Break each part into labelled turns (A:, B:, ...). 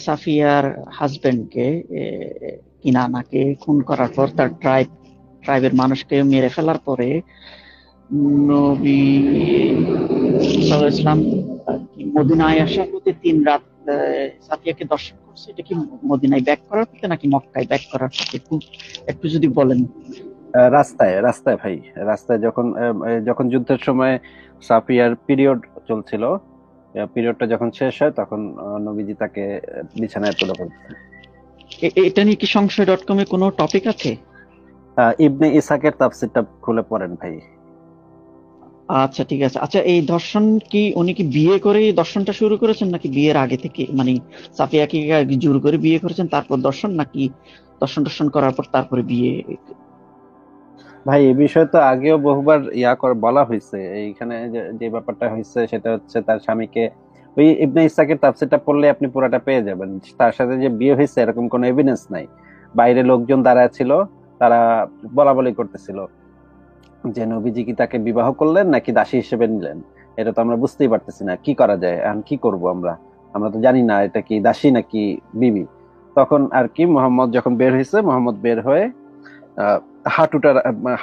A: সাফিয়ার হাজবেন্ডকে কিনানাকে খুন করার পর তার ট্রাইবের মানুষকে মেরে ফেলার পরে নবী সাল্লাল্লাহু আলাইহি ওয়াসাল্লাম মদিনায় আসার পথে 3 রাত সাফিয়াকে দর্শন করছে। এটা কি মদিনায় ব্যাক করার পথে নাকি মক্কায় ব্যাক করার পথে? একটু যদি বলেন।
B: রাস্তায় রাস্তায় ভাই, রাস্তায় যখন যুদ্ধের সময় সাফিয়ার পিরিয়ড চলছিল, পিরিয়ডটা যখন শেষ হয় তখন নবীজি তাকে বিছানায় তুলে ফেলছেন।
A: এটা নিয়ে কি সংশয়.com-এ কোনো টপিক আছে?
B: ইবনে ইসাকের তাফসীরটা খুলে পড়েন ভাই।
A: আচ্ছা, ঠিক আছে। আচ্ছা, এই দর্শন কি উনি কি বিয়ে করে দর্শনটা শুরু করেছেন নাকি বিয়ের আগে থেকে, মানে সাফিয়াকে জোর করে বিয়ে করেছেন তারপর দর্শন, নাকি দর্শন করার পর তারপরে বিয়ে?
B: ভাই এই বিষয়ে তো আগেও বহুবার বলা হয়েছে। এইখানে যে ব্যাপারটা হয়েছে সেটা হচ্ছে তার স্বামীকে, ওই ইবনে ইসাকের তাফসীরটা পড়লে আপনি পুরাটা পেয়ে যাবেন। তার সাথে যে বিয়ে হয়েছে এরকম কোনো এভিডেন্স নাই। বাইরে লোকজন দাঁড়ায় ছিল, তারা বলা বলি করতেছিল যে নবীজি কি তাকে বিবাহ করলেন নাকি দাসী হিসেবে নিলেন। এটা তো আমরা বুঝতেই পারতেছি না, কি করা যায় এখন, কি করব আমরা আমরা তো জানি না এটা কি দাসী নাকি বিবি। তখন আর কি মোহাম্মদ যখন বের হয়েছে, মোহাম্মদ বের হয়ে আহ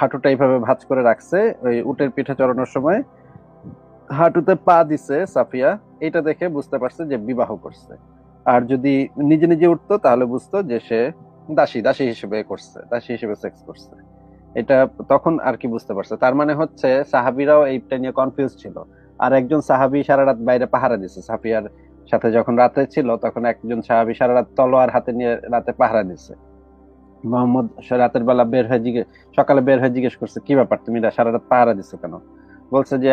B: হাঁটুটা এইভাবে ভাঁজ করে রাখছে, ওই উটের পিঠে চড়ানোর সময় হাঁটুতে পা দিছে সাফিয়া। এটা দেখে বুঝতে পারছে যে বিবাহ করছে। আর যদি নিজে নিজে উঠতো তাহলে বুঝতো যে সে দাসী হিসেবে করছে, দাসী হিসেবে সেক্স করছে। এটা তখন আর কি বুঝতে পারছে। তার মানে হচ্ছে সাহাবীরাও এইটা নিয়ে কনফিউজ ছিল। আর একজন সাহাবী সারা রাত বাইরে পাহারা দিছে সাফিয়ার সাথে, যখন রাতে ছিল তখন একজন সাহাবী সারা রাত তলোয়ার হাতে নিয়ে রাতে পাহারা দিছে। মোহাম্মদ রাতের বেলা সকালে বের হয়ে জিজ্ঞেস করছে, কি ব্যাপার, তুমি সারা রাত পাহারা দিছো কেন? বলছে যে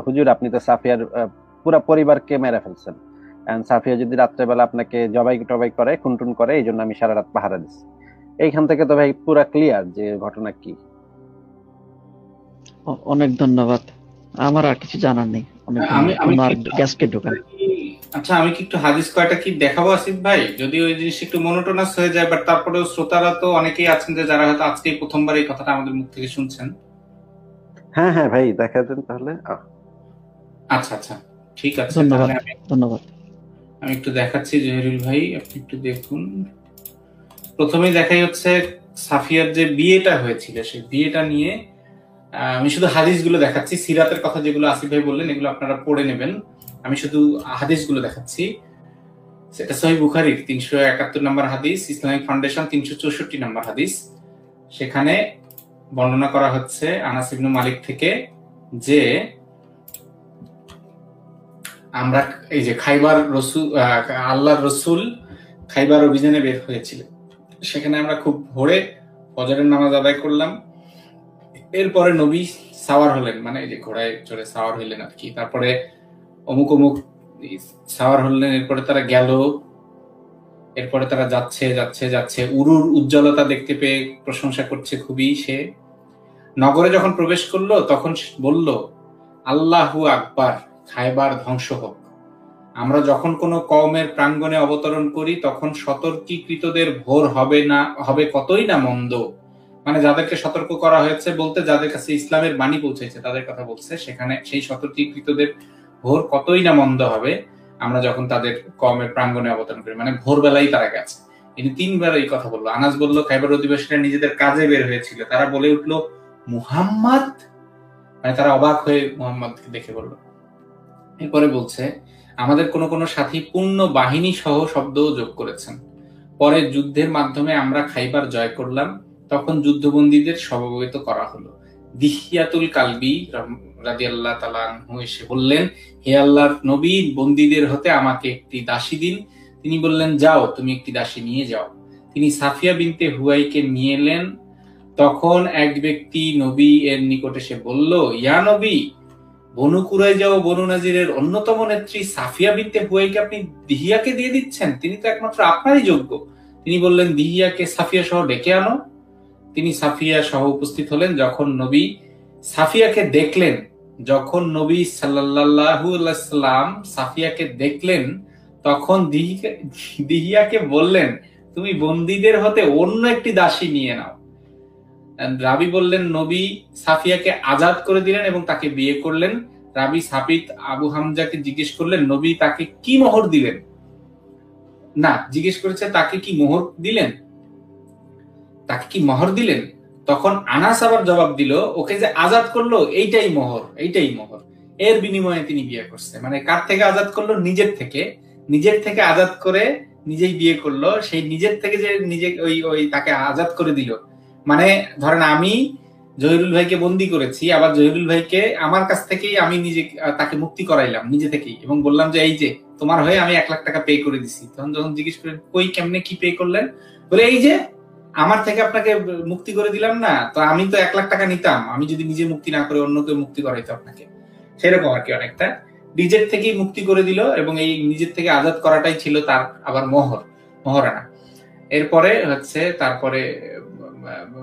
B: হুজুর, আপনি তো সাফিয়ার পুরা পরিবারকে মেরে ফেলছেন। সাফিয়া যদি রাত্রেবেলা আপনাকে জবাই টবাই করে, খুনটুন করে, এই জন্য আমি সারা রাত পাহারা দিচ্ছি। এইখান থেকে তো ভাই পুরা ক্লিয়ার যে ঘটনা কি।
A: অনেক ধন্যবাদ। আমার আর কিছু জানার নেই। অনেক ধন্যবাদ।
C: আচ্ছা, আমি কি একটু হাদিস কয়টা কি দেখাবো আসিফ ভাই? যদি ওই জিনিস একটু মনোটোনাস হয়ে যায়, বাট তারপরেও শ্রোতারা তো অনেকেই আছেন যে যারা হয়তো আজকেই প্রথমবার এই কথাটা আমাদের মুখ থেকে শুনছেন।
B: হ্যাঁ হ্যাঁ ভাই, দেখা দেন তাহলে।
C: আচ্ছা আচ্ছা, ঠিক আছে।
A: ধন্যবাদ।
C: আমি একটু দেখাচ্ছি জহিরুল ভাই, আপনি একটু দেখুন। প্রথমেই দেখাই হচ্ছে সাফিয়ার যে বিয়েটা হয়েছিল, সেই বিয়েটা নিয়ে আমি শুধু হাদিসগুলো দেখাচ্ছি। সিরাতের কথা যেগুলো আসিফ ভাই বললেন এগুলো আপনারা পড়ে নেবেন, আমি শুধু হাদিসগুলো দেখাচ্ছি। সেটা সহিহ বুখারীর 371 নম্বর হাদিস, ইসলামিক ফাউন্ডেশন 364 নম্বর হাদিস। সেখানে বর্ণনা করা হচ্ছে আনাস ইবনে মালিক থেকে যে আমরা এই যে আল্লাহর রসুল খাইবার অভিযানে বের হয়েছিলেন। সেখানে আমরা খুব ভোরে ফজরের নামাজ আদায় করলাম। এরপরে নবী সাওয়ার হলেন, মানে এই যে ঘোড়ায় চড়ে সাওয়ার হইলেন আর কি। তারপরে অমুক অমুক সাওয়ার হলেন, এরপরে তারা গেল। এরপরে তারা যাচ্ছে উরুর উজ্জ্বলতা দেখতে পেয়ে প্রশংসা করছে খুবই। সে নগরে যখন প্রবেশ করলো তখন বলল, আল্লাহু আকবার, খায়বার ধ্বংস হোক। আমরা যখন কোনো কওমের প্রাঙ্গণে অবতরণ করি তখন সতর্কীকৃতদের ভোর হবে কতই না মন্দ। মানে যাদেরকে সতর্ক করা হয়েছে বলতে যাদের কাছে ইসলামের বাণী পৌঁছেছে তাদের কথা বলছে। সেখানে সেই সতর্কীকৃতদের ভোর কতই না মন্দ হবে আমরা যখন তাদের কওমের প্রাঙ্গণে অবতরণ করি, মানে ভোরবেলাই তারা গেছে। তিনি 3বার এই কথা বললো। আনাস বলল, খাইবার অধিবাসীরা নিজেদের কাজে বের হয়েছিল। তারা বলে উঠলো, মুহাম্মদ, মানে তারা অবাক হয়ে মুহাম্মদকে দেখে বলল। এরপরে বলছে, আমাদের কোন কোন সাথী পূর্ণ বাহিনী সহ শব্দ যোগ করেছেন। পরে যুদ্ধের মাধ্যমে আমরা খাইবার জয় করলাম। তখন যুদ্ধবন্দীদের সমবেত করা হলো। দিহিয়াতুল কালবি রাদিয়াল্লাহু তাআলা আনহু এসে বললেন, হে আল্লাহর নবী, বন্দীদের হতে আমাকে একটি দাসী দিন। তিনি বললেন, যাও, তুমি একটি দাসী নিয়ে যাও। তিনি সাফিয়া বিনতে হুয়াইকে নিয়ে এলেন। তখন এক ব্যক্তি নবী এর নিকট এসে বলল, ইয়া নবী, বনু কুরাইজা ও বনু নাজিরের অন্যতম নেত্রী সাফিয়া বিনতে হুয়াইকে আপনি দিহিয়াকে দিয়ে দিচ্ছেন? তিনি তো একমাত্র আপনারই যোগ্য। তিনি বললেন, দিহিয়াকে সাফিয়া সহ ডেকে আনো। তিনি সাফিয়া সহ উপস্থিত হলেন। যখন নবী সাফিয়াকে দেখলেন, সাফিয়াকে দেখলেন তখন দিহিয়াকে বললেন, তুমি বন্দীদের হতে অন্য একটি দাসী নিয়ে নাও। রাবি বললেন, নবী সাফিয়াকে আজাদ করে দিলেন এবং তাকে বিয়ে করলেন। রাবি সাবিত আবু হামজাকে জিজ্ঞেস করলেন, নবী তাকে কি মোহর দিলেন? না, জিজ্ঞেস করেছে তাকে কি মোহর দিলেন, তাকে কি মোহর দিলেন? তখন আনাস আবার জবাব দিল, ওকে যে আজাদ করলো এইটাই মোহর, এইটাই মোহর। এর বিনিময়ে তিনি বিয়ে করছে। মানে কার থেকে আজাদ করলো? নিজের থেকে। নিজের থেকে আজাদ করে নিজেই বিয়ে করলো। সেই নিজের থেকে যে নিজে ওই তাকে আজাদ করে দিল, মানে ধরেন আমি জহিরুল ভাইকে বন্দি করেছি, আবার জহিরুল ভাইকে আমার কাছ থেকেই আমি নিজে তাকে মুক্তি করাইলাম নিজে থেকেই, এবং বললাম যে এই যে তোমার হয়ে আমি 1 লাখ টাকা পে করে দিছি। তখন যখন জিজ্ঞেস করেন কই কেমনে কি পে করলেন, বলে এই যে আমার থেকে আপনাকে মুক্তি করে দিলাম না, তো আমি তো 1 লাখ টাকা নিতাম, আমি যদি নিজে মুক্তি না করে অন্য কেউ মুক্তি করাইতো আপনাকে, সেরকম আর কি। অনেকটা নিজের থেকেই মুক্তি করে দিল, এবং এই নিজের থেকে আজাদ করাটাই ছিল তার আবার মহারানা। এরপরে হচ্ছে তারপরে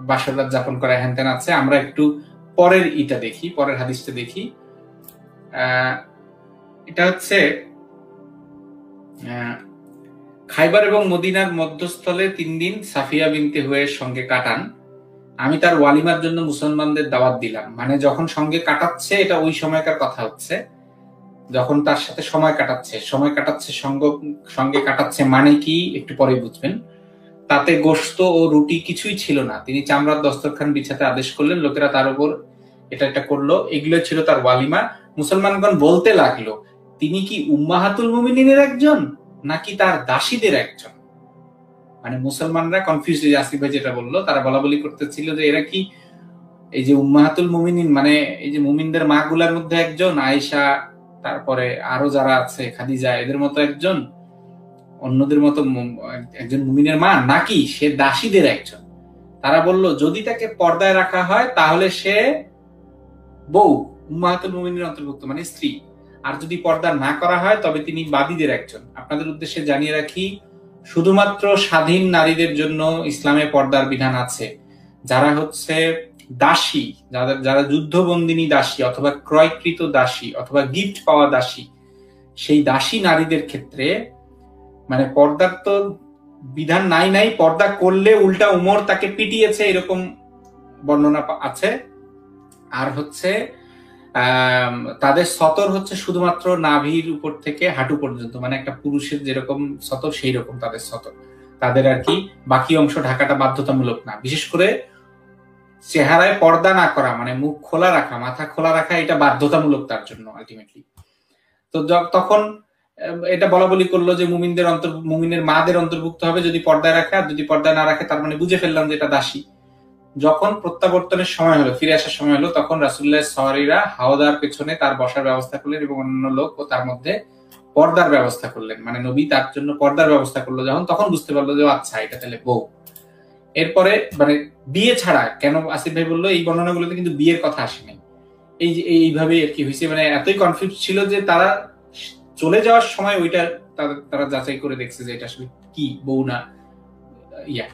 C: বাসর রাত যাপন করা হ্যান আছে। আমরা একটু পরের দেখি, পরের হাদিসটা দেখি। এটা হচ্ছে খাইবার এবং মদিনার মধ্যস্থলে 3 দিন সাফিয়া বিনতে হুয়াইয়ের সঙ্গে কাটান। আমি তার ওয়ালিমার জন্য মুসলমানদের দাওয়াত দিলাম। মানে যখন সঙ্গে কাটাচ্ছে, এটা ওই সময়কার কথা হচ্ছে, যখন তার সাথে সময় কাটাচ্ছে সঙ্গে কাটাচ্ছে মানে কি একটু পরে বুঝবেন। তাতে গোশত ও রুটি কিছুই ছিল না। তিনি চামড়ার দস্তরখান বিছাতে আদেশ করলেন, লোকেরা তার উপর এটা করলো। এগুলো ছিল তার ওয়ালিমা। মুসলমানগণ বলতে লাগলো, তিনি কি উম্মাহাতুল মুমিনিনের একজন নাকি তার দাসীদের একজন? মানে মুসলমানরা কনফিউজ হয়ে, আসিফ ভাই যেটা বললো, তারা বলা বলি করতেছিল যে এরা কি এই যে উম্মাহাতুল মুমিনিন, মানে এই যে মুমিনদের মা গুলার মধ্যে একজন, আয়েশা, তারপরে আরো যারা আছে খাদিজা, এদের মতো একজন, অন্যদের মতো একজন মুমিনের মা, নাকি সে দাসীদের একজন? তারা বলল যদি তাকে পর্দায় রাখা হয় তাহলে সে বউ, উম্মাহাতুল মুমিনের অন্তর্ভুক্ত, মানে স্ত্রী। আর যদি পর্দা না করা হয় তবে তিনি বাদীদের একজন। আপনাদের উদ্দেশ্যে জানিয়ে রাখি, শুধুমাত্র স্বাধীন নারীদের জন্য ইসলামে পর্দার বিধান আছে। যারা হচ্ছে দাসী, যারা যুদ্ধবন্দিনী দাসী অথবা ক্রয়কৃত দাসী অথবা গিফট পাওয়া দাসী, সেই দাসী নারীদের ক্ষেত্রে মানে পর্দার তো বিধান নাই, পর্দা করলে উল্টা উমর তাকে পিটিয়েছে, এরকম বর্ণনা আছে। আর হচ্ছে তাদের সতর হচ্ছে শুধুমাত্র নাভির উপর থেকে হাঁটু পর্যন্ত, মানে একটা পুরুষের যেরকম সতর সেই রকম তাদের সতর। তাদের আর কি বাকি অংশ ঢাকাটা বাধ্যতামূলক না। বিশেষ করে চেহারায় পর্দা না করা, মানে মুখ খোলা রাখা, মাথা খোলা রাখা, এটা বাধ্যতামূলক তার জন্য আলটিমেটলি। তো তখন এটা বলা বলি করলো যে মুমিনের মাদের অন্তর্ভুক্ত হবে যদি পর্দায় রাখে, আর যদি পর্দায় না রাখে তার মানে বুঝে ফেললাম যে এটা দাসী। যখন প্রত্যাবর্তনের সময় হলো, ফিরে আসার সময় হলো, তখন রাসূলুল্লাহ সাহাবীরা হাওদার পেছনে তার বসার ব্যবস্থা করলেন এবং অন্য লোক ও তার মধ্যে পর্দার ব্যবস্থা করলেন। মানে নবী তার জন্য পর্দার ব্যবস্থা করলো যখন, তখন বুঝতে পারলো যে আচ্ছা এটা তাহলে বউ। এরপরে মানে বিয়ে ছাড়া, কেন আসিফ ভাই বললো এই বর্ণনাগুলোতে কিন্তু বিয়ের কথা আসেনি, এই যে এইভাবে আর কি হয়েছে, মানে এতই কনফিউজ ছিল যে তারা চলে যাওয়ার সময় ওইটা তারা যাচাই করে দেখছে যে এটা আসলে কি বউ না ইয়া।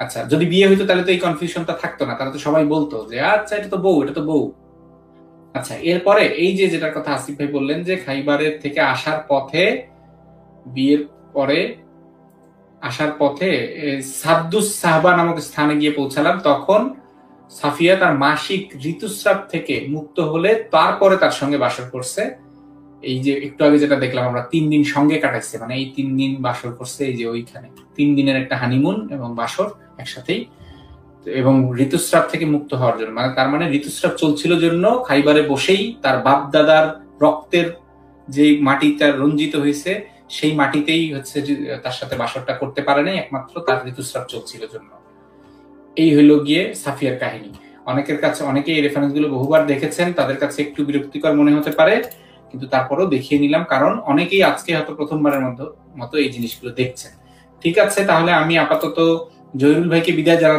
C: আচ্ছা, যদি বিয়ে হইতো তাহলে তো এই কনফিউশনটা থাকতো না, তারা তো সবাই বলতো যে আচ্ছা এটা তো বউ, এটা তো বউ। আচ্ছা, এরপরে এই যে যেটার কথা আসিফ ভাই বললেন যে খাইবারের থেকে আসার পথে, বিয়ের পরে আসার পথে সাদ্দুস সাহবা নামক স্থানে গিয়ে পৌঁছালাম। তখন সাফিয়া তার মাসিক ঋতুস্রাব থেকে মুক্ত হলে তারপরে তার সঙ্গে বাসর করছে। এই যে একটু আগে যেটা দেখলাম আমরা, 3 দিন সঙ্গে কাটাইছে, মানে এই 3 দিন বাসর করছে, এই যে ওইখানে 3 দিনের একটা হানিমুন এবং বাসর একসাথেই, এবং ঋতুস্রাব থেকে মুক্ত হওয়ার জন্য, মানে তার মানে ঋতুস্রাব চলছিল জন্য খাইবারে বসেই তার বাপ দাদার রক্তের যে মাটিটা রঞ্জিত হয়েছে সেই মাটিতেই হচ্ছে তার সাথে বাসরটা করতে পারে নাই, একমাত্র তার ঋতুস্রাব চলছিল জন্য। এই হইল গিয়ে সাফিয়ার কাহিনী। অনেকের কাছে, অনেকে এই রেফারেন্স গুলো বহুবার দেখেছেন, তাদের কাছে একটু বিরক্তিকর মনে হতে পারে, কিন্তু তারপরেও দেখিয়ে নিলাম, কারণ অনেকেই আজকে হয়তো প্রথমবারের মতো এই জিনিসগুলো দেখছেন। ঠিক আছে, তাহলে আমি আপাতত জহিরুল ভাইকে বিদায় জানাচ্ছি।